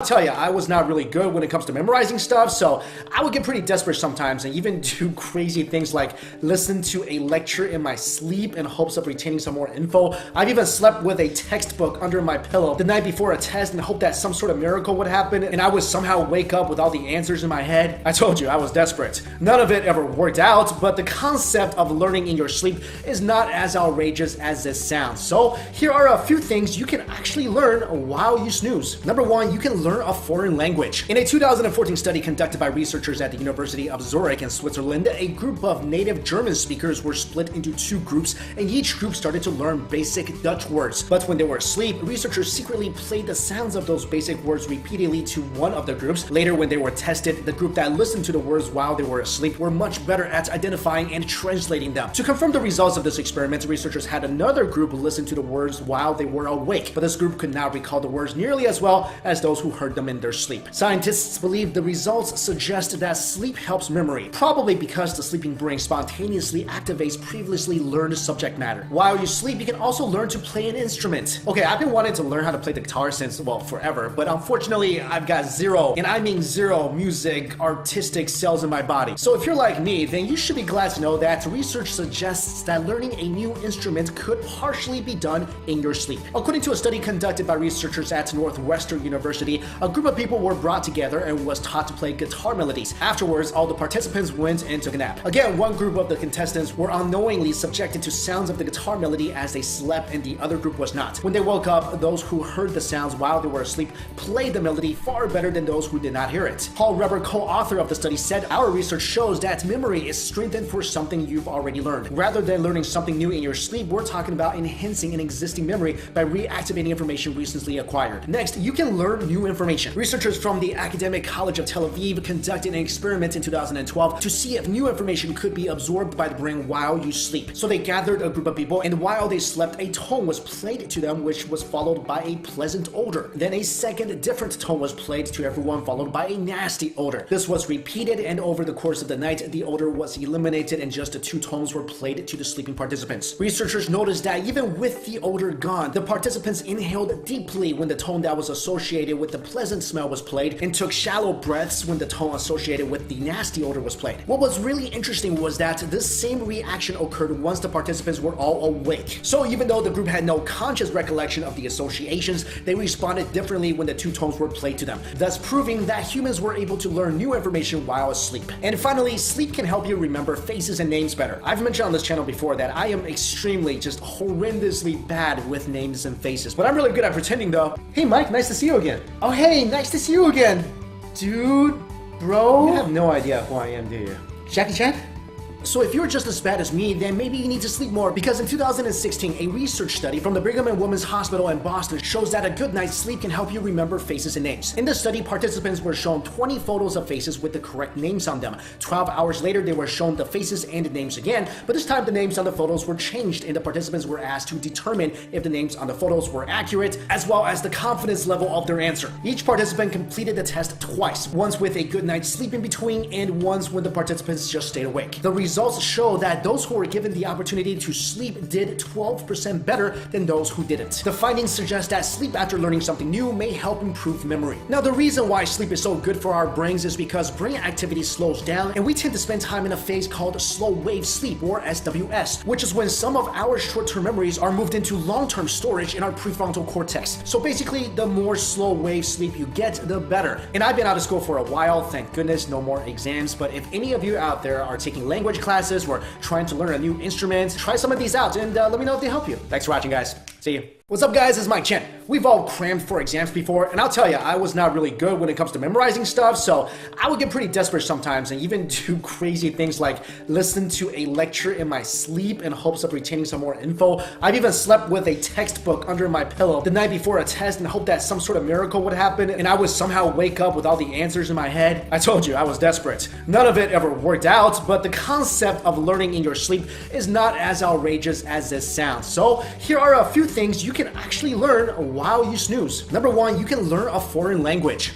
I'll tell you, I was not really good when it comes to memorizing stuff, so I would get pretty desperate sometimes and even do crazy things like listen to a lecture in my sleep in hopes of retaining some more info. I've even slept with a textbook under my pillow the night before a test and hoped that some sort of miracle would happen and I would somehow wake up with all the answers in my head. I told you, I was desperate. None of it ever worked out, but the concept of learning in your sleep is not as outrageous as this sounds. So here are a few things you can actually learn while you snooze. Number one, you can learn a foreign language. In a 2014 study conducted by researchers at the University of Zurich in Switzerland, a group of native German speakers were split into two groups, and each group started to learn basic Dutch words. But when they were asleep, researchers secretly played the sounds of those basic words repeatedly to one of the groups. Later, when they were tested, the group that listened to the words while they were asleep were much better at identifying and translating them. To confirm the results of this experiment, researchers had another group listen to the words while they were awake, but this group could not recall the words nearly as well as those who heard them in their sleep. Scientists believe the results suggest that sleep helps memory, probably because the sleeping brain spontaneously activates previously learned subject matter. While you sleep, you can also learn to play an instrument. Okay, I've been wanting to learn how to play the guitar since, well, forever, but unfortunately, I've got zero, and I mean zero, music, artistic cells in my body. So if you're like me, then you should be glad to know that research suggests that learning a new instrument could partially be done in your sleep. According to a study conducted by researchers at Northwestern University, a group of people were brought together and was taught to play guitar melodies. Afterwards, all the participants went and took a nap. Again, one group of the contestants were unknowingly subjected to sounds of the guitar melody as they slept, and the other group was not. When they woke up, those who heard the sounds while they were asleep played the melody far better than those who did not hear it. Paul Reber, co-author of the study, said, "Our research shows that memory is strengthened for something you've already learned. Rather than learning something new in your sleep, we're talking about enhancing an existing memory by reactivating information recently acquired." Next, you can learn new information. Researchers from the Academic College of Tel Aviv conducted an experiment in 2012 to see if new information could be absorbed by the brain while you sleep. So they gathered a group of people, and while they slept, a tone was played to them which was followed by a pleasant odor. Then a second different tone was played to everyone, followed by a nasty odor. This was repeated, and over the course of the night, the odor was eliminated and just the two tones were played to the sleeping participants. Researchers noticed that even with the odor gone, the participants inhaled deeply when the tone that was associated with the pleasant smell was played, and took shallow breaths when the tone associated with the nasty odor was played. What was really interesting was that this same reaction occurred once the participants were all awake. So even though the group had no conscious recollection of the associations, they responded differently when the two tones were played to them, thus proving that humans were able to learn new information while asleep. And finally, sleep can help you remember faces and names better. I've mentioned on this channel before that I am extremely, just horrendously bad with names and faces, but I'm really good at pretending though. Hey Mike, nice to see you again. Oh hey, nice to see you again. Dude, bro. You have no idea who I am, do you? Jackie Chan? So if you're just as bad as me, then maybe you need to sleep more, because in 2016, a research study from the Brigham and Women's Hospital in Boston shows that a good night's sleep can help you remember faces and names. In the study, participants were shown 20 photos of faces with the correct names on them. 12 hours later, they were shown the faces and names again, but this time the names on the photos were changed, and the participants were asked to determine if the names on the photos were accurate, as well as the confidence level of their answer. Each participant completed the test twice, once with a good night's sleep in between, and once when the participants just stayed awake. The results show that those who were given the opportunity to sleep did 12% better than those who didn't. The findings suggest that sleep after learning something new may help improve memory. Now, the reason why sleep is so good for our brains is because brain activity slows down, and we tend to spend time in a phase called slow wave sleep, or SWS, which is when some of our short-term memories are moved into long-term storage in our prefrontal cortex. So basically, the more slow wave sleep you get, the better. And I've been out of school for a while, thank goodness, no more exams, but if any of you out there are taking language classes or trying to learn a new instrument, try some of these out and let me know if they help you. Thanks for watching, guys. See you. What's up, guys? It's Mike Chen. We've all crammed for exams before, and I'll tell you, I was not really good when it comes to memorizing stuff, so I would get pretty desperate sometimes and even do crazy things like listen to a lecture in my sleep in hopes of retaining some more info. I've even slept with a textbook under my pillow the night before a test and hoped that some sort of miracle would happen and I would somehow wake up with all the answers in my head. I told you, I was desperate. None of it ever worked out, but the concept of learning in your sleep is not as outrageous as this sounds. So here are a few things you can actually learn while you snooze. Number one, you can learn a foreign language.